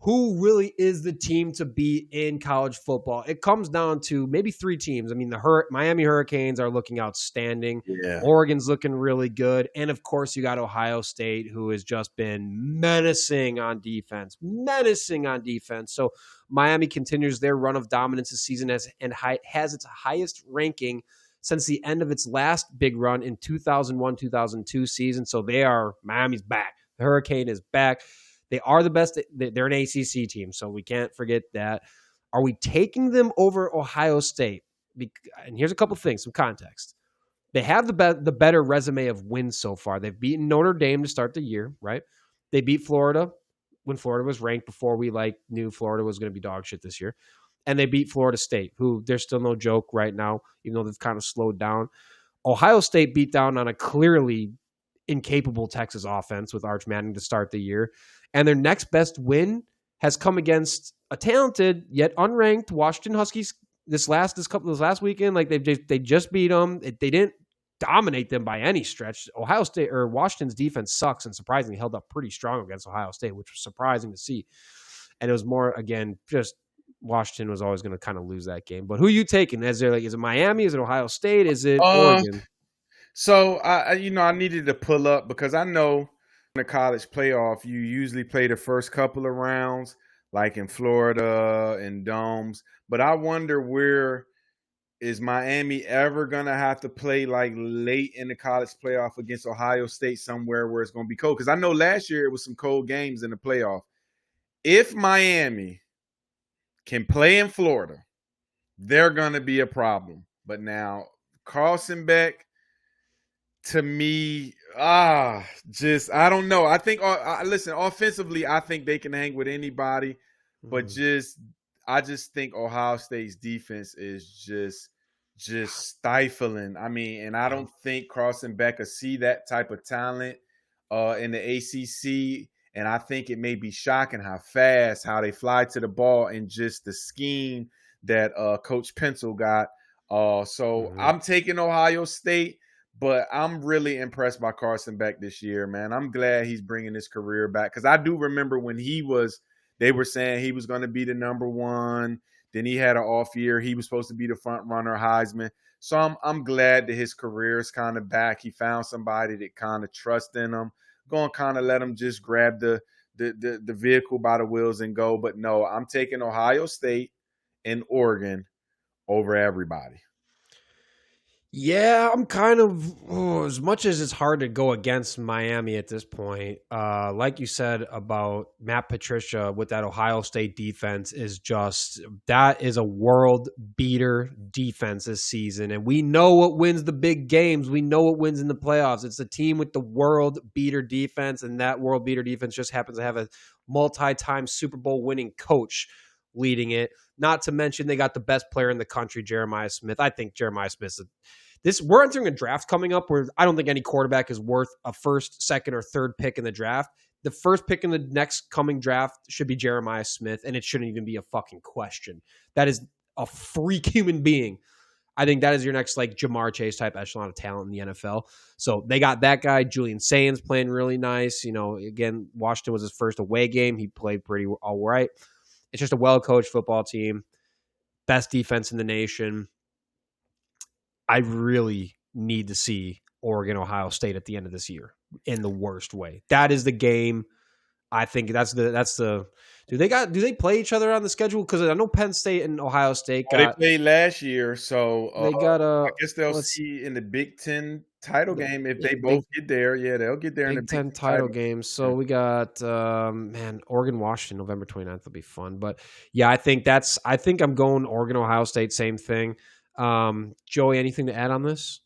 who really is the team to beat in college football? It comes down to maybe three teams. I mean, the Miami Hurricanes are looking outstanding. Yeah. Oregon's looking really good. And, of course, you got Ohio State, who has just been menacing on defense. So Miami continues their run of dominance this season and has its highest ranking since the end of its last big run in 2001-2002 season. So Miami's back. The Hurricane is back. They are the best. They're an ACC team, so we can't forget that. Are we taking them over Ohio State? And here's a couple things, some context. They have the better resume of wins so far. They've beaten Notre Dame to start the year, right? They beat Florida when Florida was ranked before we knew Florida was going to be dog shit this year. And they beat Florida State, who they're still no joke right now, even though they've kind of slowed down. Ohio State beat down on a clearly incapable Texas offense with Arch Manning to start the year. And their next best win has come against a talented yet unranked Washington Huskies this last weekend. Like they just beat them. They didn't dominate them by any stretch. Ohio State or Washington's defense sucks and surprisingly held up pretty strong against Ohio State, which was surprising to see. And it was more, again, just Washington was always going to kind of lose that game. But who are you taking? Is it Miami? Is it Ohio State? Is it Oregon? So I needed to pull up because I know in the college playoff, you usually play the first couple of rounds, like in Florida and domes. But I wonder, where is Miami ever going to have to play like late in the college playoff against Ohio State somewhere where it's going to be cold? Because I know last year it was some cold games in the playoff. If Miami can play in Florida, they're going to be a problem. But now Carlson Beck, to me, I don't know. I think, listen, offensively, I think they can hang with anybody, but I just think Ohio State's defense is just stifling. I mean, and I don't think Carlson Beck will see that type of talent in the ACC, and I think it may be shocking how they fly to the ball, and just the scheme that Coach Pencil got. I'm taking Ohio State. But I'm really impressed by Carson Beck this year, man. I'm glad he's bringing his career back, because I do remember when they were saying he was going to be the number one. Then he had an off year. He was supposed to be the front runner, Heisman. So I'm glad that his career is kind of back. He found somebody that kind of trusts in him. Going to kind of let him just grab the vehicle by the wheels and go. But no, I'm taking Ohio State and Oregon over everybody. Yeah, I'm kind of, as much as it's hard to go against Miami at this point, like you said about Matt Patricia with that Ohio State defense, that is a world beater defense this season. And we know what wins the big games. We know what wins in the playoffs. It's the team with the world beater defense, and that world beater defense just happens to have a multi-time Super Bowl winning coach leading it. Not to mention they got the best player in the country, Jeremiah Smith. I think Jeremiah Smith we're entering a draft coming up where I don't think any quarterback is worth a first, second, or third pick in the draft. The first pick in the next coming draft should be Jeremiah Smith, and it shouldn't even be a fucking question. That is a freak human being. I think that is your next like Jamar Chase type echelon of talent in the NFL. So they got that guy. Julian Sains playing really nice. Again, Washington was his first away game. He played pretty all right. It's just a well-coached football team. Best defense in the nation. I really need to see Oregon, Ohio State at the end of this year in the worst way. That is the game. I think that's the. Do they play each other on the schedule? Because I know Penn State and Ohio State they played last year, so they got I guess they'll see in the Big Ten title game if they both get there. Yeah, they'll get there in the Big Ten title game. So we got Oregon, Washington, November 29th will be fun. But yeah, I think I'm going Oregon, Ohio State, same thing. Joey, anything to add on this?